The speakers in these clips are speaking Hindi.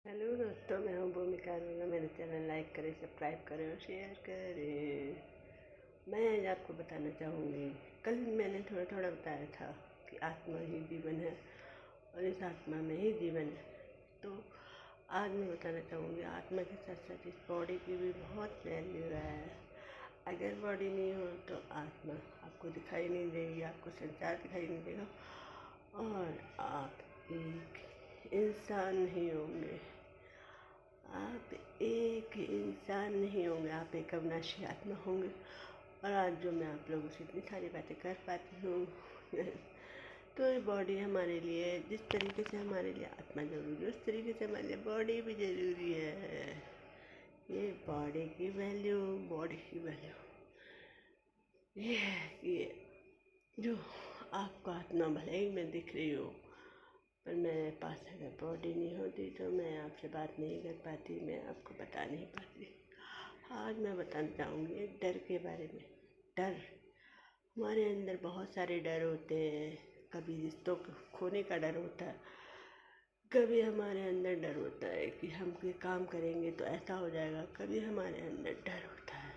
हेलो दोस्तों, मैं हूँ भूमिका अरोड़ा। मेरे चैनल लाइक करें, सब्सक्राइब करें और शेयर करें। मैं आज आपको बताना चाहूँगी, कल मैंने थोड़ा थोड़ा बताया था कि आत्मा ही जीवन है और इस आत्मा में ही जीवन है। तो आज मैं बताना चाहूँगी, आत्मा के साथ साथ इस बॉडी की भी बहुत वैल्यू है। अगर बॉडी नहीं हो तो आत्मा आपको दिखाई नहीं देगी, आपको संसार दिखाई नहीं देगा और आप एक इंसान नहीं होंगे। आप एक इंसान नहीं होंगे, आप एक अविनाशी आत्मा होंगे। और आज जो मैं आप लोगों से इतनी सारी बातें कर पाती हूँ तो ये बॉडी हमारे लिए, जिस तरीके से हमारे लिए आत्मा जरूरी है उस तरीके से हमारे लिए बॉडी भी जरूरी है। ये बॉडी की वैल्यू ये है कि जो आपको आत्मा भले ही मैं दिख रही हो, पर मेरे पास अगर बॉडी नहीं होती तो मैं आपसे बात नहीं कर पाती, मैं आपको बता नहीं पाती। आज मैं बताना चाहूँगी एक डर के बारे में। डर, हमारे अंदर बहुत सारे डर होते हैं। कभी रिश्तों को खोने का डर होता है, कभी हमारे अंदर डर होता है कि हम ये काम करेंगे तो ऐसा हो जाएगा। कभी हमारे अंदर डर होता है।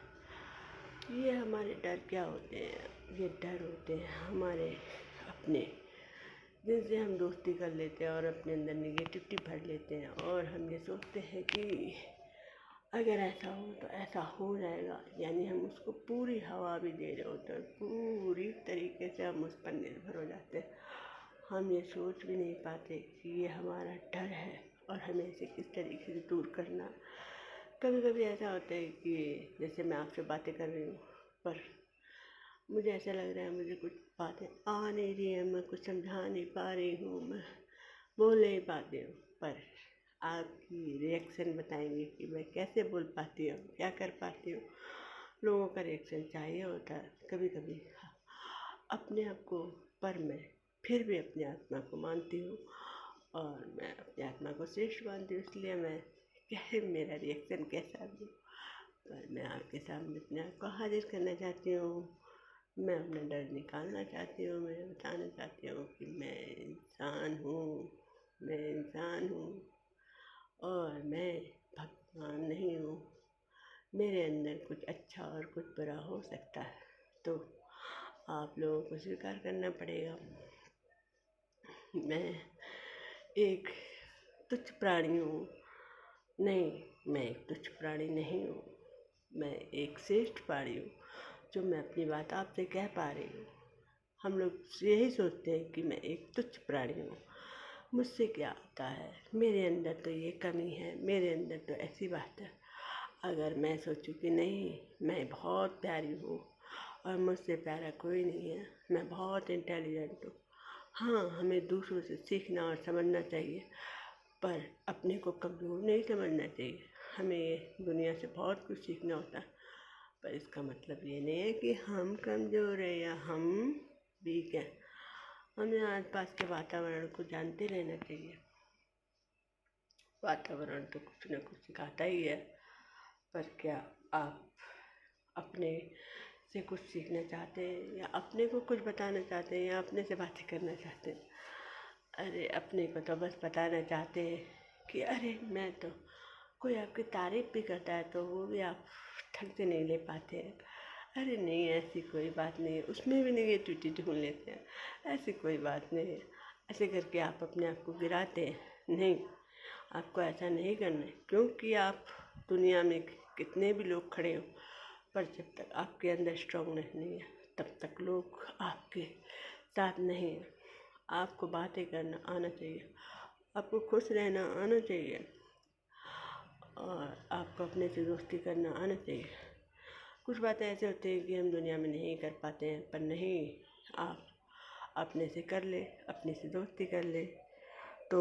ये हमारे डर क्या होते हैं? ये डर होते हैं हमारे अपने, जिनसे हम दोस्ती कर लेते हैं और अपने अंदर निगेटिविटी भर लेते हैं और हम ये सोचते हैं कि अगर ऐसा हो तो ऐसा हो जाएगा। यानी हम उसको पूरी हवा भी दे रहे होते हैं, पूरी तरीके से हम उस पर निर्भर हो जाते हैं। हम ये सोच भी नहीं पाते कि ये हमारा डर है और हमें इसे किस तरीके से दूर करना। कभी कभी ऐसा होता है कि जैसे मैं आपसे बातें कर रही हूँ, पर मुझे ऐसा लग रहा है मुझे कुछ बातें आ नहीं रही है, मैं कुछ समझा नहीं पा रही हूँ, मैं बोल नहीं पाती हूँ। पर आपकी रिएक्शन बताएंगे कि मैं कैसे बोल पाती हूँ, क्या कर पाती हूँ। लोगों का रिएक्शन चाहिए होता है कभी कभी अपने आप को, पर मैं फिर भी अपनी आत्मा को मानती हूँ और मैं अपनी आत्मा को श्रेष्ठ मानती हूँ। इसलिए मैं चाहे मेरा रिएक्शन कैसा भी हो, पर मैं आपके सामने अपने आप को हाजिर करना चाहती हूँ। मैं अपना डर निकालना चाहती हूँ, मैं बताना चाहती हूँ कि मैं इंसान हूँ, मैं इंसान हूँ और मैं भगवान नहीं हूँ। मेरे अंदर कुछ अच्छा और कुछ बुरा हो सकता है, तो आप लोगों को स्वीकार करना पड़ेगा। मैं एक तुच्छ प्राणी हूँ। नहीं, मैं एक तुच्छ प्राणी नहीं हूँ, मैं एक श्रेष्ठ प्राणी हूँ जो मैं अपनी बात आपसे कह पा रही हूँ। हम लोग यही सोचते हैं कि मैं एक तुच्छ प्राणी हूँ, मुझसे क्या आता है, मेरे अंदर तो ये कमी है, मेरे अंदर तो ऐसी बात है। अगर मैं सोचूं कि नहीं, मैं बहुत प्यारी हूँ और मुझसे प्यारा कोई नहीं है, मैं बहुत इंटेलिजेंट हूँ। हाँ, हमें दूसरों से सीखना और समझना चाहिए, पर अपने को कमज़ोर नहीं समझना चाहिए। हमें दुनिया से बहुत कुछ सीखना होता है, पर इसका मतलब ये नहीं है कि हम कमज़ोर हैं या हम वीक हैं। हमें आसपास के वातावरण को जानते रहना चाहिए। वातावरण तो कुछ न कुछ सिखाता ही है, पर क्या आप अपने से कुछ सीखना चाहते हैं या अपने को कुछ बताना चाहते हैं या अपने से बातें करना चाहते हैं? अरे अपने को तो बस बताना चाहते हैं कि अरे मैं तो, कोई आपकी तारीफ़ भी करता है तो वो भी आप ढंग से नहीं ले पाते हैं। अरे नहीं, ऐसी कोई बात नहीं है, उसमें भी नेगेटिविटी ढूंढ लेते हैं। ऐसी कोई बात नहीं है, ऐसे करके आप अपने आप को गिराते हैं। नहीं, आपको ऐसा नहीं करना है, क्योंकि आप दुनिया में कितने भी लोग खड़े हों, पर जब तक आपके अंदर स्ट्रांगनेस नहीं है तब तक लोग आपके साथ नहीं हैं। आपको बातें करना आना चाहिए, आपको खुश रहना आना चाहिए और आपको अपने से दोस्ती करना आना चाहिए। कुछ बातें ऐसे होती हैं कि हम दुनिया में नहीं कर पाते हैं, पर नहीं, आप अपने से कर ले, अपने से दोस्ती कर ले। तो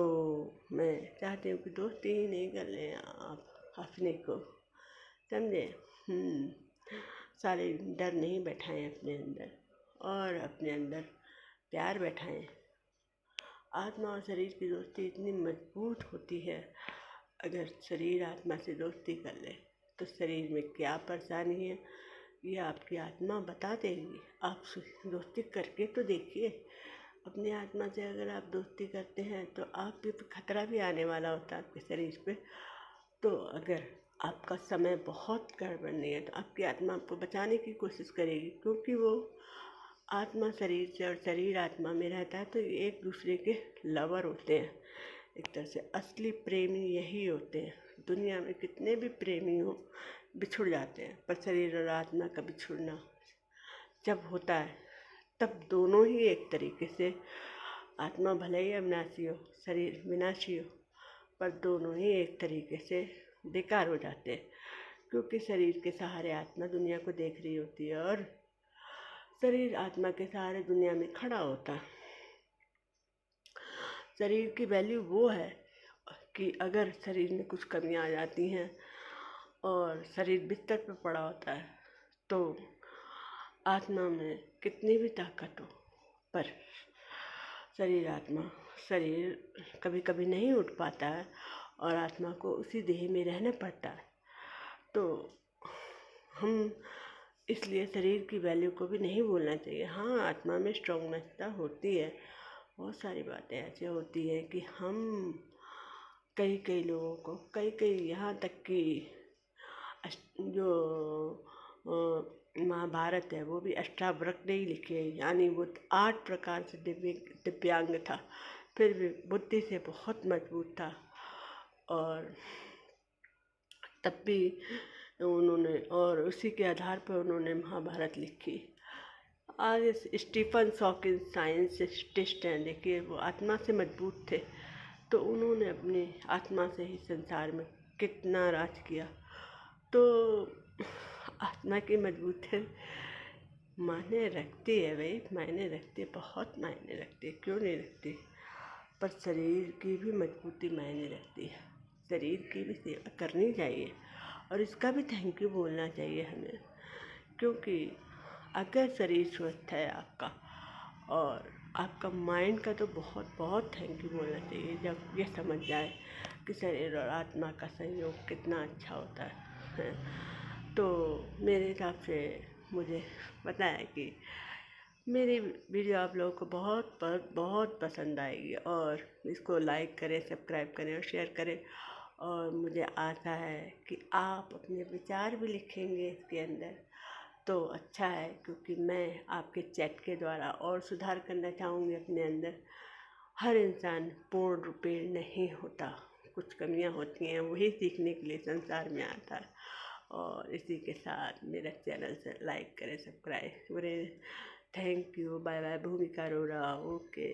मैं चाहती हूँ कि दोस्ती ही नहीं कर लें आप अपने को, समझे? सारे डर नहीं बैठाएं अपने अंदर और अपने अंदर प्यार बैठाएं। आत्मा और शरीर की दोस्ती इतनी मजबूत होती है। अगर शरीर आत्मा से दोस्ती कर ले तो शरीर में क्या परेशानी है ये आपकी आत्मा बता देगी। आप दोस्ती करके तो देखिए, अपनी आत्मा से अगर आप दोस्ती करते हैं तो आपके पे खतरा भी आने वाला होता है आपके शरीर पे। तो अगर आपका समय बहुत गड़बड़ नहीं है तो आपकी आत्मा आपको बचाने की कोशिश करेगी, क्योंकि वो आत्मा शरीर से और शरीर आत्मा में रहता है, तो ये एक दूसरे के लवर होते हैं। एक तरह से असली प्रेमी यही होते हैं। दुनिया में कितने भी प्रेमी हो बिछुड़ जाते हैं, पर शरीर और आत्मा का बिछुड़ना जब होता है तब दोनों ही एक तरीके से, आत्मा भले ही अविनाशी हो, शरीर विनाशी हो, पर दोनों ही एक तरीके से बेकार हो जाते हैं, क्योंकि शरीर के सहारे आत्मा दुनिया को देख रही होती है और शरीर आत्मा के सहारे दुनिया में खड़ा होता है। शरीर की वैल्यू वो है कि अगर शरीर में कुछ कमियां आ जाती हैं और शरीर बिस्तर पर पड़ा होता है तो आत्मा में कितनी भी ताकत हो, पर शरीर कभी कभी नहीं उठ पाता है और आत्मा को उसी देह में रहना पड़ता है। तो हम इसलिए शरीर की वैल्यू को भी नहीं भूलना चाहिए। हाँ, आत्मा में स्ट्रॉन्गनेस होती है, बहुत सारी बातें ऐसी होती हैं कि हम कई लोगों को कई यहाँ तक कि जो महाभारत है वो भी अष्टावक्र ने ही लिखी है, यानी वो 8 प्रकार से दिव्यांग था, फिर भी बुद्धि से बहुत मजबूत था और तब भी उन्होंने, और उसी के आधार पर उन्होंने महाभारत लिखी। आज स्टीफन हॉकिंस साइंस टेस्ट हैं, देखिए वो आत्मा से मजबूत थे, तो उन्होंने अपनी आत्मा से ही संसार में कितना राज किया। तो आत्मा की मजबूती मायने रखती है भाई, मायने रखती है, बहुत मायने रखती है, क्यों नहीं रखती। पर शरीर की भी मजबूती मायने रखती है, शरीर की भी सेवा करनी चाहिए और इसका भी थैंक यू बोलना चाहिए हमें, क्योंकि अगर शरीर स्वस्थ है आपका और आपका माइंड का, तो बहुत बहुत थैंक यू बोलना चाहिए जब ये समझ जाए कि शरीर और आत्मा का संयोग कितना अच्छा होता है। तो मेरे हिसाब से मुझे पता है कि मेरी वीडियो आप लोगों को बहुत पसंद आएगी और इसको लाइक करें, सब्सक्राइब करें और शेयर करें। और मुझे आशा है कि आप अपने विचार भी लिखेंगे इसके अंदर, तो अच्छा है, क्योंकि मैं आपके चैट के द्वारा और सुधार करना चाहूँगी अपने अंदर। हर इंसान पूर्ण रूपे नहीं होता, कुछ कमियां होती हैं, वही सीखने के लिए संसार में आता है। और इसी के साथ मेरा चैनल से लाइक करें, सब्सक्राइब करें। Thank you, bye bye. Bhumika Arora, okay.